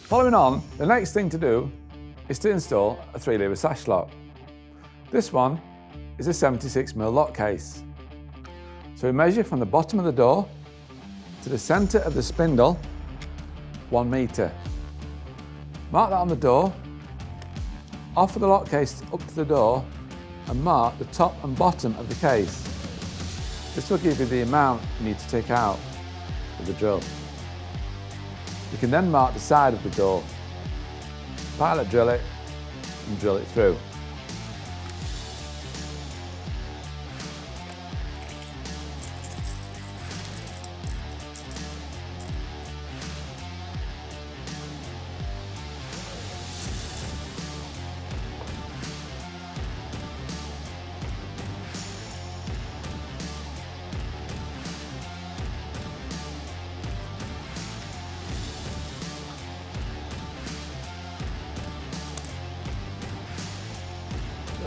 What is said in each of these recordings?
Following on, the next thing to do is to install a 3-lever sash lock. This one is a 76mm lock case. So we measure from the bottom of the door to the centre of the spindle, 1 metre. Mark that on the door, offer the lock case up to the door and mark the top and bottom of the case. This will give you the amount you need to take out with the drill. You can then mark the side of the door, pilot drill it and drill it through.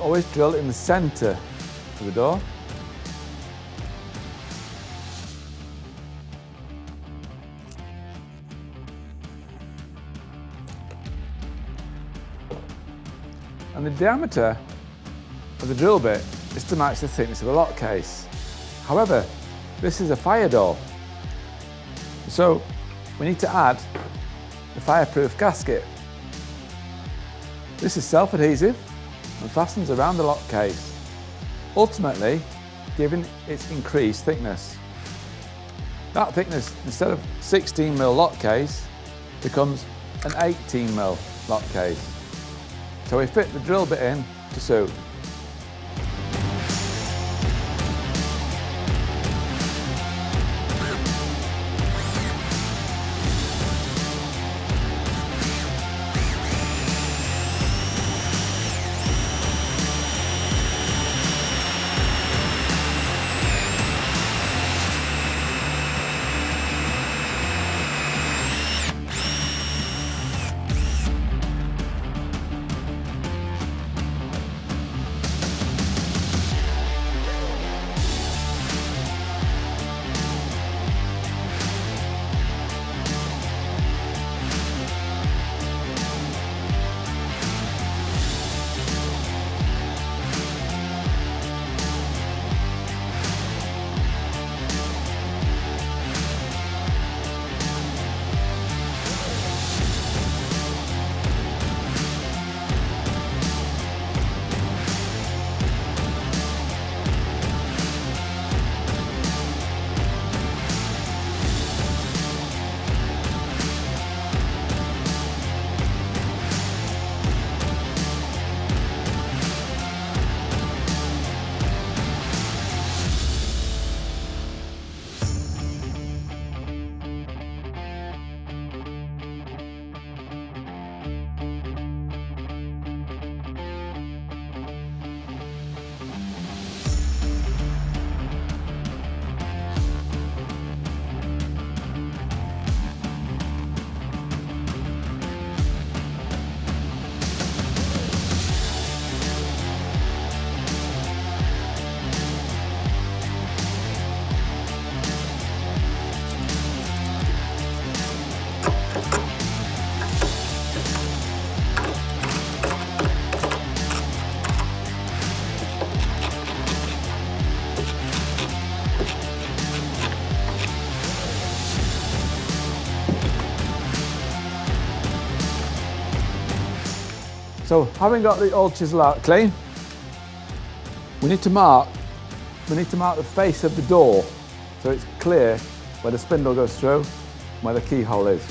Always drill in the centre of the door. And the diameter of the drill bit is to match the thickness of the lock case. However, this is a fire door, so we need to add the fireproof gasket. This is self-adhesive and fastens around the lock case, ultimately giving its increased thickness. That thickness, instead of 16mm lock case, becomes an 18mm lock case. So we fit the drill bit in to suit. So having got the old chisel out clean, we need to mark the face of the door so it's clear where the spindle goes through and where the keyhole is.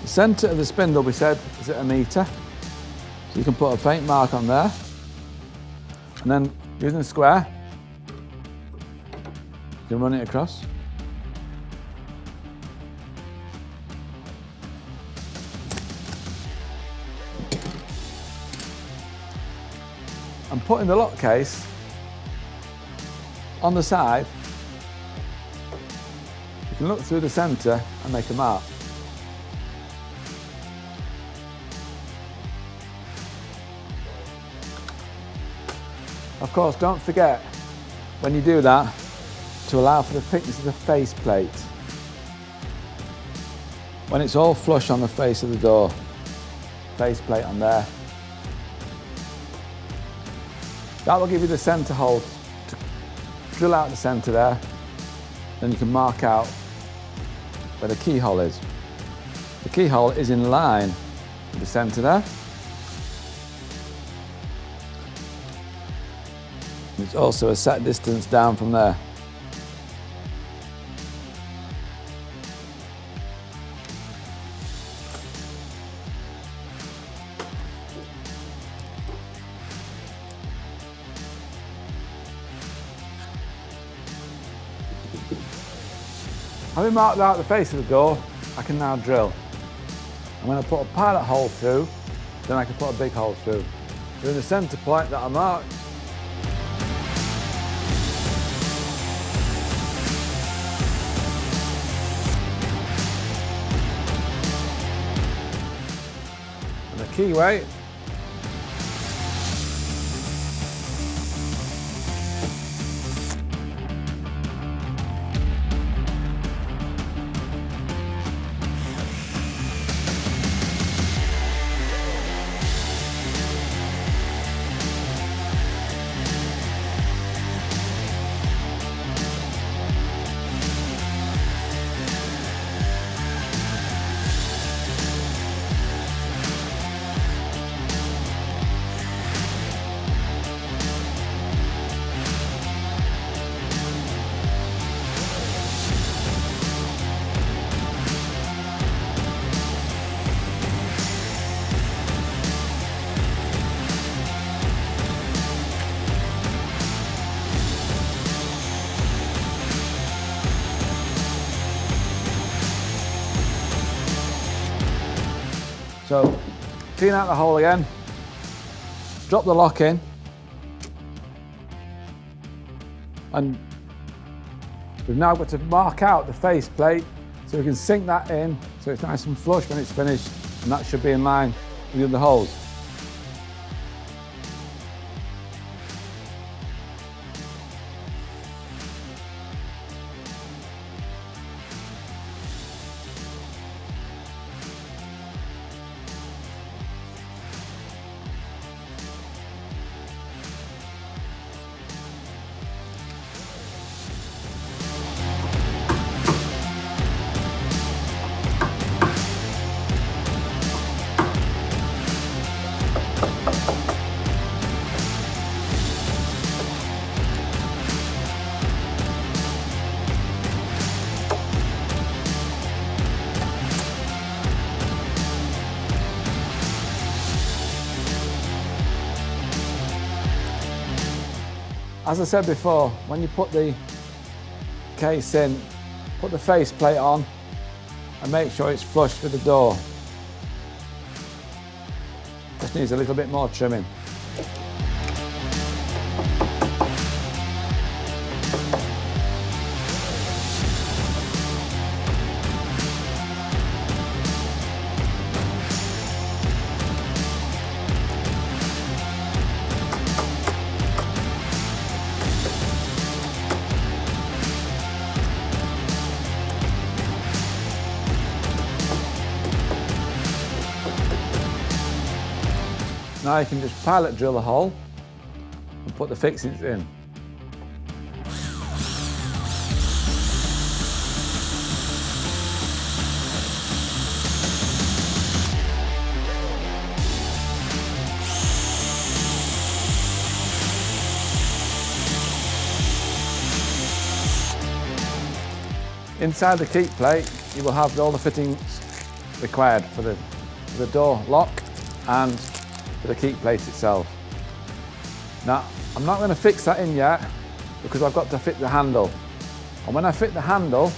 The centre of the spindle, we said, is at 1 metre, so you can put a faint mark on there, and then using a square you can run it across. And putting the lock case on the side, you can look through the centre and make a mark. Of course, don't forget when you do that to allow for the thickness of the face plate. when it's all flush on the face of the door, faceplate on there. That will give you the centre hole to drill out the centre there. Then you can mark out where the keyhole is. The keyhole is in line with the centre there. There's also a set distance down from there. Having marked out the face of the door, I can now drill. I'm going to put a pilot hole through, then I can put a big hole through. So in the centre point that I marked, and the keyway, so clean out the hole again, drop the lock in, and we've now got to mark out the face plate so we can sink that in so it's nice and flush when it's finished, and that should be in line with the other holes. As I said before, when you put the case in, put the face plate on and make sure it's flush with the door. Just needs a little bit more trimming. Now you can just pilot drill a hole and put the fixings in. Inside the keep plate, you will have all the fittings required for the door lock and for the keep plate itself. Now, I'm not going to fix that in yet because I've got to fit the handle. And when I fit the handle,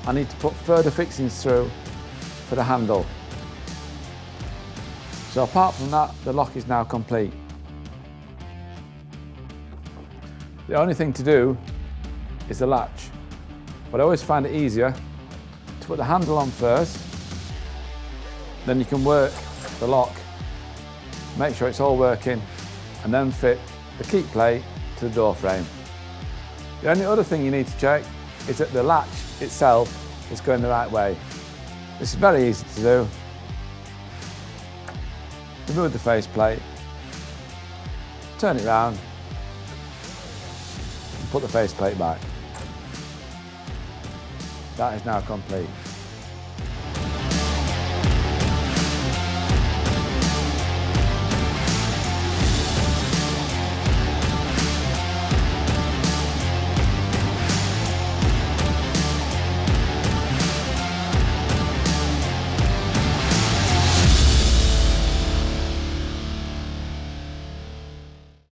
I need to put further fixings through for the handle. So apart from that, the lock is now complete. The only thing to do is the latch. But I always find it easier to put the handle on first, then you can work the lock, make sure it's all working, and then fit the keep plate to the door frame. The only other thing you need to check is that the latch itself is going the right way. This is very easy to do. Remove the faceplate, turn it round, and put the faceplate back. That is now complete.